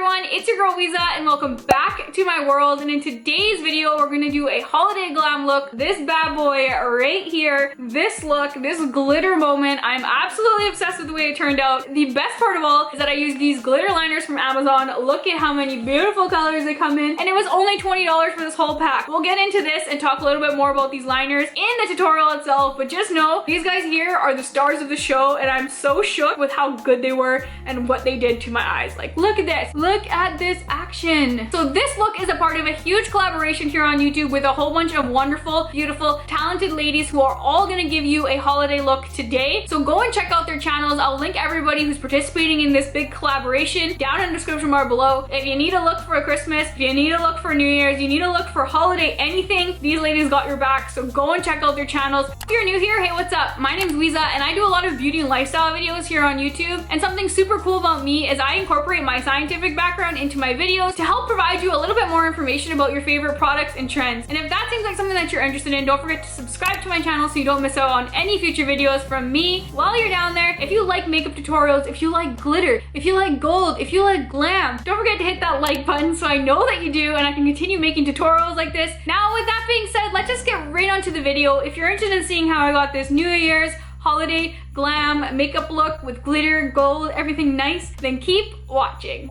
everyone, it's your girl Weeza and welcome back to my world. And in today's video, we're gonna do a holiday glam look. This bad boy right here, this look, this glitter moment. I'm absolutely obsessed with the way it turned out. The best part of all is that I used these glitter liners from Amazon. Look at how many beautiful colors they come in. And it was only $20 for this whole pack. We'll get into this and talk a little bit more about these liners in the tutorial itself. But just know, these guys here are the stars of the show and I'm so shook with how good they were and what they did to my eyes. Like, look at this. Look at this action. So this look is a part of a huge collaboration here on YouTube with a whole bunch of wonderful, beautiful, talented ladies who are all gonna give you a holiday look today. So go and check out their channels. I'll link everybody who's participating in this big collaboration down in the description bar below. If you need a look for a Christmas, if you need a look for New Year's, you need a look for holiday, anything, these ladies got your back. So go and check out their channels. If you're new here, hey, what's up? My name's Weeza and I do a lot of beauty and lifestyle videos here on YouTube. And something super cool about me is I incorporate my scientific background into my videos to help provide you a little bit more information about your favorite products and trends. And if that seems like something that you're interested in, don't forget to subscribe to my channel so you don't miss out on any future videos from me while you're down there. If you like makeup tutorials, if you like glitter, if you like gold, if you like glam, don't forget to hit that like button so I know that you do and I can continue making tutorials like this. Now with that being said, let's just get right onto the video. If you're interested in seeing how I got this New Year's holiday glam makeup look with glitter, gold, everything nice, then keep watching.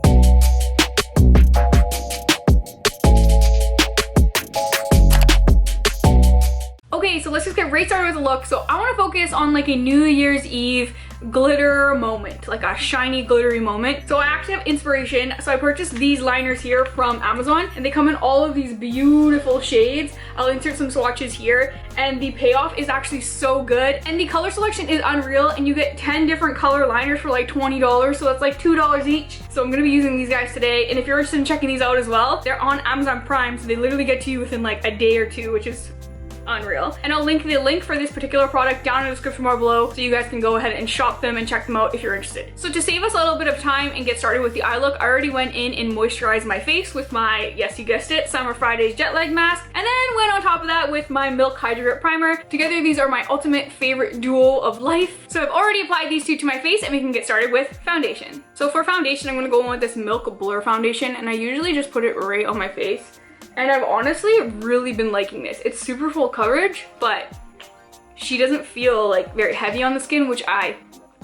Okay, so let's just get right started with the look. So I want to focus on like a New Year's Eve glitter moment, like a shiny glittery moment. So I actually have inspiration. So I purchased these liners here from Amazon and they come in all of these beautiful shades. I'll insert some swatches here and the payoff is actually so good and the color selection is unreal and you get 10 different color liners for like $20, so that's like $2 each. So I'm gonna be using these guys today, and if you're interested in checking these out as well, they're on Amazon Prime, so they literally get to you within like a day or two, which is unreal. And I'll link the link for this particular product down in the description bar below so you guys can go ahead and shop them and check them out if you're interested. So to save us a little bit of time and get started with the eye look, I already went in and moisturized my face with my, yes you guessed it, Summer Fridays jet lag mask, and then went on top of that with my Milk Hydro Grip primer. Together these are my ultimate favorite duo of life. So I've already applied these two to my face and we can get started with foundation. So for foundation, I'm gonna go in with this Milk Blur foundation and I usually just put it right on my face. And I've honestly really been liking this. It's super full coverage, but she doesn't feel like very heavy on the skin, which I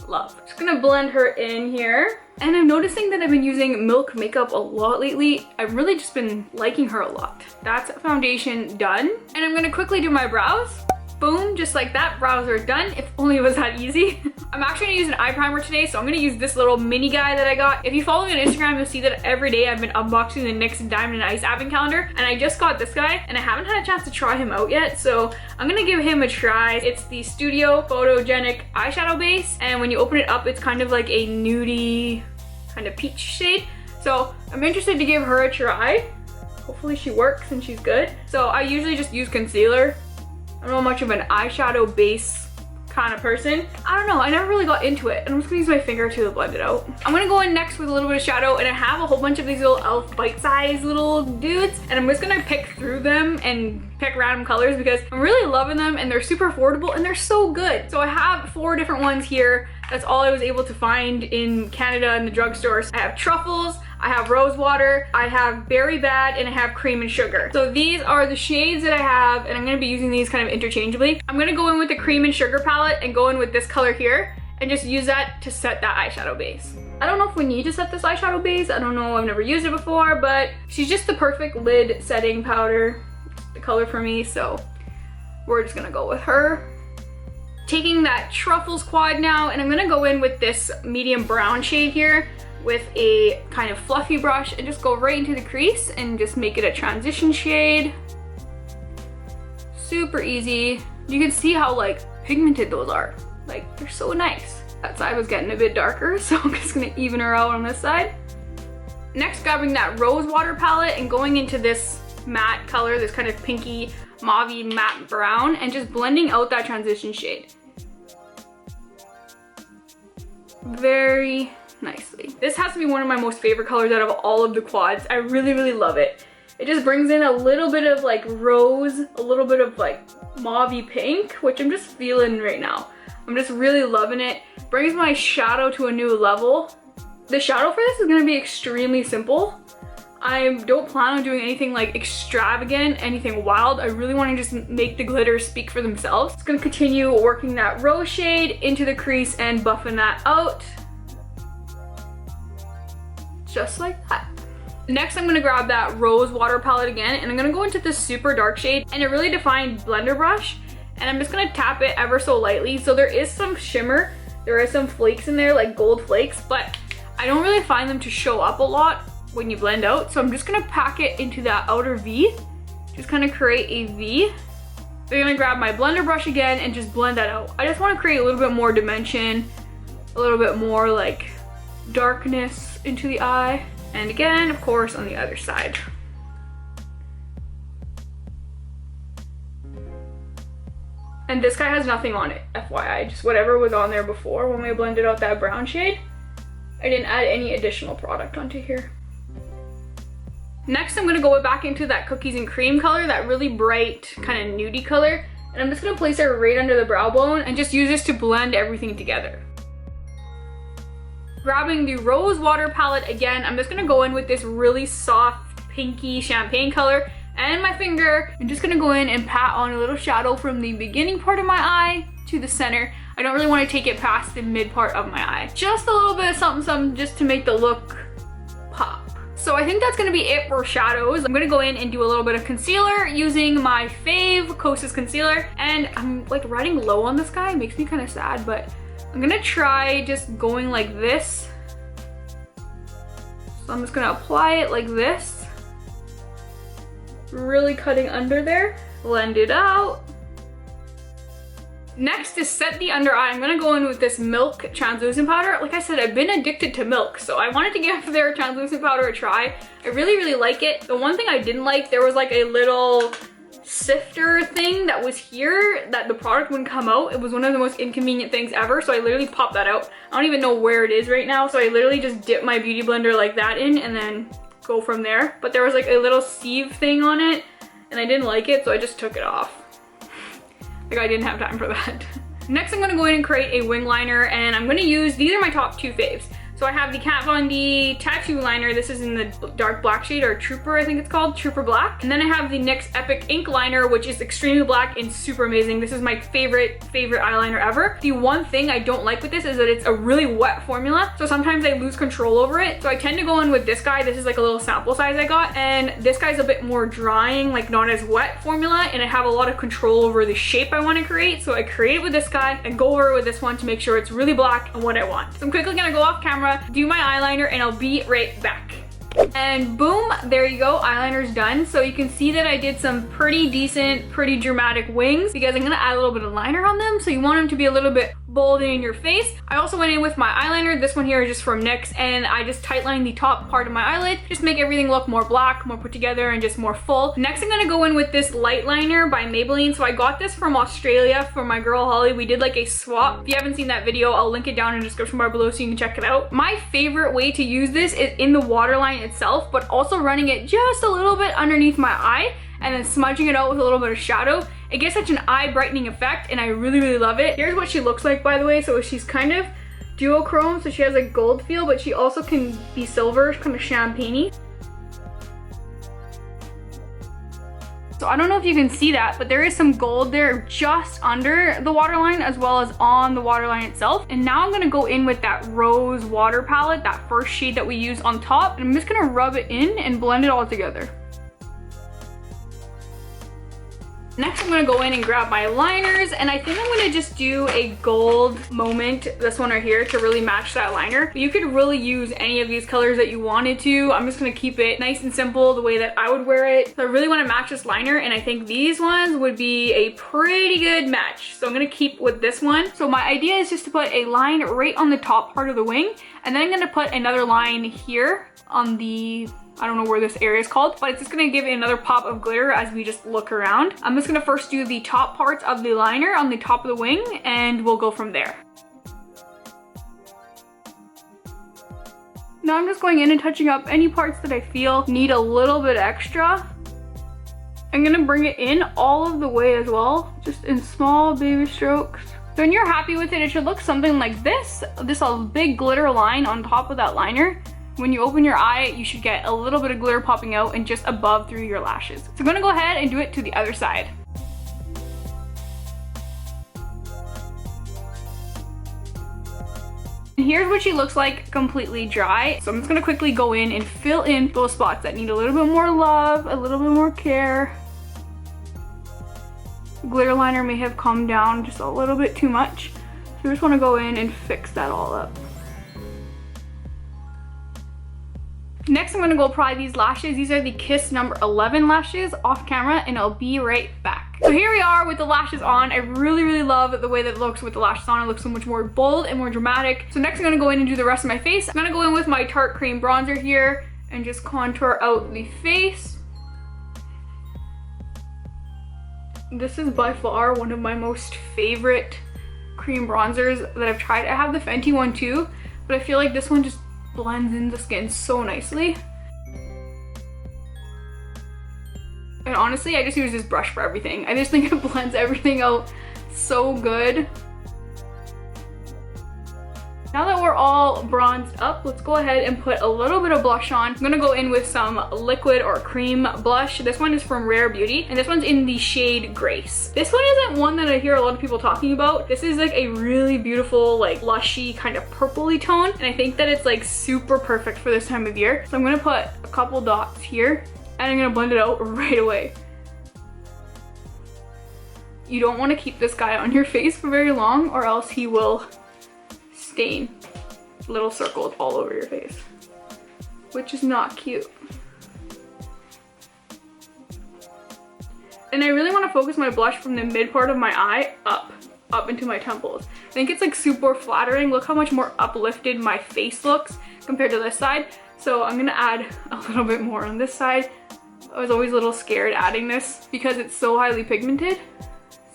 love. Just gonna blend her in here. And I'm noticing that I've been using Milk makeup a lot lately. I've really just been liking her a lot. That's foundation done. And I'm gonna quickly do my brows. Boom, just like that, brows are done. If only it was that easy. I'm actually gonna use an eye primer today, so I'm gonna use this little mini guy that I got. If you follow me on Instagram, you'll see that every day I've been unboxing the NYX Diamond and Ice Advent Calendar, and I just got this guy, and I haven't had a chance to try him out yet, so I'm gonna give him a try. It's the Studio Photogenic eyeshadow base, and when you open it up, it's kind of like a nudie, kind of peach shade. So I'm interested to give her a try. Hopefully she works and she's good. So I usually just use concealer. I don't know much of an eyeshadow base kind of person. I don't know, I never really got into it. And I'm just gonna use my finger to blend it out. I'm gonna go in next with a little bit of shadow, and I have a whole bunch of these little e.l.f. bite-sized little dudes, and I'm just gonna pick through them and pick random colors because I'm really loving them and they're super affordable and they're so good. So I have 4 different ones here. That's all I was able to find in Canada in the drugstores. I have truffles, I have rose water, I have berry bad, and I have cream and sugar. So these are the shades that I have, and I'm gonna be using these kind of interchangeably. I'm gonna go in with the cream and sugar palette and go in with this color here and just use that to set that eyeshadow base. I don't know if we need to set this eyeshadow base. I don't know, I've never used it before, but she's just the perfect lid setting powder, the color for me, so we're just gonna go with her. Taking that truffles quad now, and I'm gonna go in with this medium brown shade here with a kind of fluffy brush and just go right into the crease and just make it a transition shade. Super easy. You can see how like pigmented those are. Like, they're so nice. That side was getting a bit darker, so I'm just gonna even her out on this side. Next, grabbing that rose water palette and going into this matte color, this kind of pinky mauvey matte brown, and just blending out that transition shade very nicely. This has to be one of my most favorite colors out of all of the quads. I really, really love it. It just brings in a little bit of like rose, a little bit of like mauvey pink, which I'm just feeling right now. I'm just really loving it. Brings my shadow to a new level. The shadow for this is gonna be extremely simple. I don't plan on doing anything like extravagant, anything wild. I really want to just make the glitters speak for themselves. It's gonna continue working that rose shade into the crease and buffing that out. Just like that. Next, I'm gonna grab that rose water palette again, and I'm gonna go into this super dark shade and a really defined blender brush, and I'm just gonna tap it ever so lightly. So there is some shimmer, there is some flakes in there, like gold flakes, but I don't really find them to show up a lot when you blend out. So I'm just gonna pack it into that outer V, just kind of create a V. So I'm gonna grab my blender brush again and just blend that out. I just want to create a little bit more dimension, a little bit more like darkness into the eye. And again, of course, on the other side. And this guy has nothing on it, FYI, just whatever was on there before when we blended out that brown shade. I didn't add any additional product onto here. Next, I'm gonna go back into that cookies and cream color, that really bright kind of nudie color. And I'm just gonna place it right under the brow bone and just use this to blend everything together. Grabbing the rose water palette again, I'm just gonna go in with this really soft pinky champagne color and my finger. I'm just gonna go in and pat on a little shadow from the beginning part of my eye to the center. I don't really want to take it past the mid part of my eye. Just a little bit of something just to make the look pop. So I think that's gonna be it for shadows. I'm gonna go in and do a little bit of concealer using my fave Kosas concealer. And I'm like running low on this guy, it makes me kind of sad, but I'm gonna try just going like this. So I'm just gonna apply it like this. Really cutting under there. Blend it out. Next, to set the under eye, I'm gonna go in with this milk translucent powder. Like I said, I've been addicted to milk, so I wanted to give their translucent powder a try. I really like it. The one thing I didn't like, there was like a little sifter thing that was here that the product wouldn't come out. It was one of the most inconvenient things ever, so I literally popped that out. I don't even know where it is right now, so I literally just dip my beauty blender like that in and then go from there. But there was like a little sieve thing on it and I didn't like it, so I just took it off. Like I didn't have time for that. Next, I'm gonna go in and create a wing liner, and I'm gonna use, these are my top two faves. So I have the Kat Von D tattoo liner. This is in the dark black shade, or Trooper, I think it's called, Trooper Black. And then I have the NYX Epic Ink Liner, which is extremely black and super amazing. This is my favorite eyeliner ever. The one thing I don't like with this is that it's a really wet formula, so sometimes I lose control over it. So I tend to go in with this guy. This is like a little sample size I got, and this guy's a bit more drying, like not as wet formula, and I have a lot of control over the shape I want to create. So I create it with this guy and go over it with this one to make sure it's really black and what I want. So I'm quickly gonna go off camera, do my eyeliner, and I'll be right back. And boom, there you go, eyeliner's done. So you can see that I did some pretty decent, pretty dramatic wings, because I'm gonna add a little bit of liner on them, so you want them to be a little bit bold in your face. I also went in with my eyeliner. This one here is just from NYX, and I just tightlined the top part of my eyelid, just make everything look more black, more put together, and just more full. Next, I'm gonna go in with this light liner by Maybelline. So I got this from Australia for my girl Holly. We did like a swap. If you haven't seen that video, I'll link it down in the description bar below so you can check it out. My favorite way to use this is in the waterline itself, but also running it just a little bit underneath my eye and then smudging it out with a little bit of shadow. It gives such an eye brightening effect, and I really love it. Here's what she looks like, by the way. So she's kind of duochrome, so she has a gold feel, but she also can be silver, kind of champagne-y. So I don't know if you can see that, but there is some gold there just under the waterline as well as on the waterline itself. And now I'm gonna go in with that rose water palette, that first shade that we use on top, and I'm just gonna rub it in and blend it all together. Next, I'm gonna go in and grab my liners, and I think I'm gonna just do a gold moment, this one right here, to really match that liner. But you could really use any of these colors that you wanted to. I'm just gonna keep it nice and simple the way that I would wear it. So I really wanna match this liner, and I think these ones would be a pretty good match. So I'm gonna keep with this one. So my idea is just to put a line right on the top part of the wing, and then I'm gonna put another line here on the, I don't know where this area is called, but it's just gonna give it another pop of glitter as we just look around. I'm just gonna first do the top parts of the liner on the top of the wing, and we'll go from there. Now I'm just going in and touching up any parts that I feel need a little bit extra. I'm gonna bring it in all of the way as well, just in small baby strokes. I'm So when you're happy with it, it should look something like this. This big glitter line on top of that liner. When you open your eye, you should get a little bit of glitter popping out and just above through your lashes. So I'm gonna go ahead and do it to the other side. And here's what she looks like completely dry. So I'm just gonna quickly go in and fill in those spots that need a little bit more love, a little bit more care. The glitter liner may have come down just a little bit too much. So I just wanna go in and fix that all up. Next, I'm gonna go apply these lashes. These are the Kiss number 11 lashes off camera, and I'll be right back. So here we are with the lashes on. I really love the way that it looks with the lashes on. It looks so much more bold and more dramatic. So next I'm gonna go in and do the rest of my face. I'm gonna go in with my Tarte cream bronzer here and just contour out the face. This is by far one of my most favorite cream bronzers that I've tried. I have the Fenty one too, but I feel like this one just blends in the skin so nicely. And honestly, I just use this brush for everything. I just think it blends everything out so good. Now that we're all bronzed up, let's go ahead and put a little bit of blush on. I'm gonna go in with some liquid or cream blush. This one is from Rare Beauty, and this one's in the shade Grace. This one isn't one that I hear a lot of people talking about. This is like a really beautiful, like blushy, kind of purpley tone, and I think that it's like super perfect for this time of year. So I'm gonna put a couple dots here, and I'm gonna blend it out right away. You don't wanna keep this guy on your face for very long, or else he will stain little circles all over your face, which is not cute. And I really want to focus my blush from the mid part of my eye up into my temples. I think it's like super flattering. Look how much more uplifted my face looks compared to this side. So I'm gonna add a little bit more on this side. I was always a little scared adding this because it's so highly pigmented.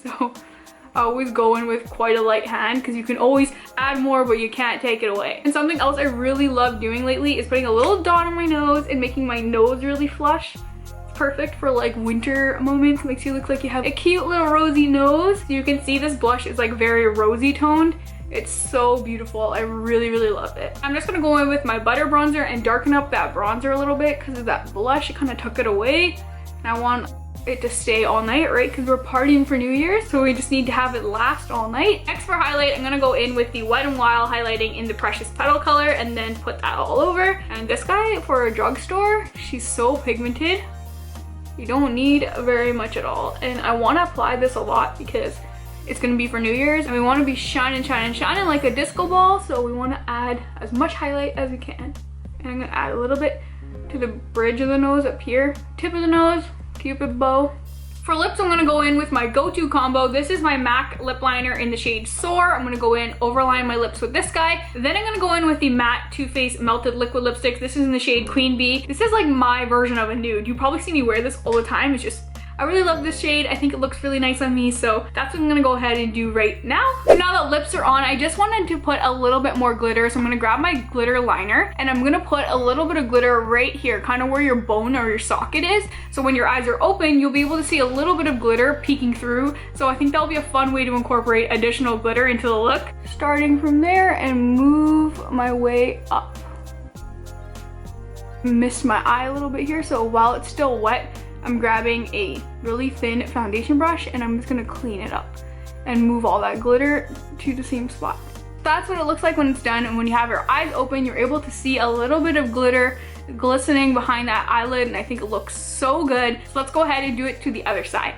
So I always go in with quite a light hand because you can always add more, but you can't take it away. And something else I really love doing lately is putting a little dot on my nose and making my nose really flush. It's perfect for like winter moments. Makes you look like you have a cute little rosy nose. You can see this blush is like very rosy toned. It's so beautiful. I really love it. I'm just gonna go in with my butter bronzer and darken up that bronzer a little bit because of that blush. It kind of took it away. And I want it to stay all night, right? Because we're partying for New Year's, so we just need to have it last all night. Next for highlight, I'm gonna go in with the Wet n Wild highlighting in the Precious Petal color and then put that all over. And this guy for a drugstore, she's so pigmented. You don't need very much at all. And I wanna apply this a lot because it's gonna be for New Year's and we wanna be shining like a disco ball. So we wanna add as much highlight as we can. And I'm gonna add a little bit to the bridge of the nose up here, tip of the nose, Cupid bow. For lips, I'm gonna go in with my go-to combo. This is my MAC lip liner in the shade Soar. I'm gonna go in, overline my lips with this guy. Then I'm gonna go in with the matte Too Faced Melted Liquid Lipstick. This is in the shade Queen Bee. This is like my version of a nude. You probably see me wear this all the time. It's just, I really love this shade. I think it looks really nice on me, so that's what I'm gonna go ahead and do right now. And now that lips are on, I just wanted to put a little bit more glitter, so I'm gonna grab my glitter liner and I'm gonna put a little bit of glitter right here, kind of where your bone or your socket is. So when your eyes are open, you'll be able to see a little bit of glitter peeking through. So I think that'll be a fun way to incorporate additional glitter into the look. Starting from there and move my way up. Missed my eye a little bit here, so while it's still wet, I'm grabbing a really thin foundation brush and I'm just gonna clean it up and move all that glitter to the same spot. That's what it looks like when it's done, and when you have your eyes open, you're able to see a little bit of glitter glistening behind that eyelid, and I think it looks so good. So let's go ahead and do it to the other side.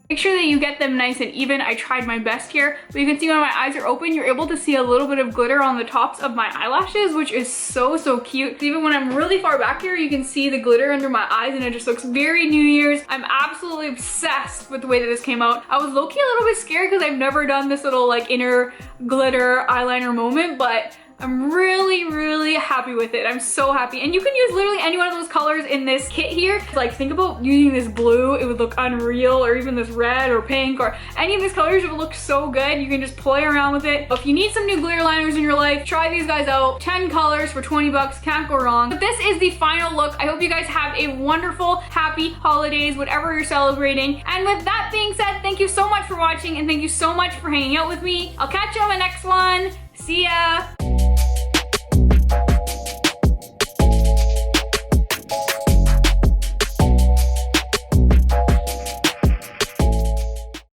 Make sure that you get them nice and even. I tried my best here, but you can see when my eyes are open, you're able to see a little bit of glitter on the tops of my eyelashes, which is so cute. Even when I'm really far back here, you can see the glitter under my eyes and it just looks very New Year's. I'm absolutely obsessed with the way that this came out. I was low-key a little bit scared because I've never done this little like inner glitter eyeliner moment, but I'm really happy with it. I'm so happy. And you can use literally any one of those colors in this kit here. Like, think about using this blue, it would look unreal, or even this red or pink or any of these colors, it would look so good. You can just play around with it. If you need some new glitter liners in your life, try these guys out. 10 colors for 20 bucks, can't go wrong. But this is the final look. I hope you guys have a wonderful, happy holidays, whatever you're celebrating. And with that being said, thank you so much for watching and thank you so much for hanging out with me. I'll catch you on the next one. See ya!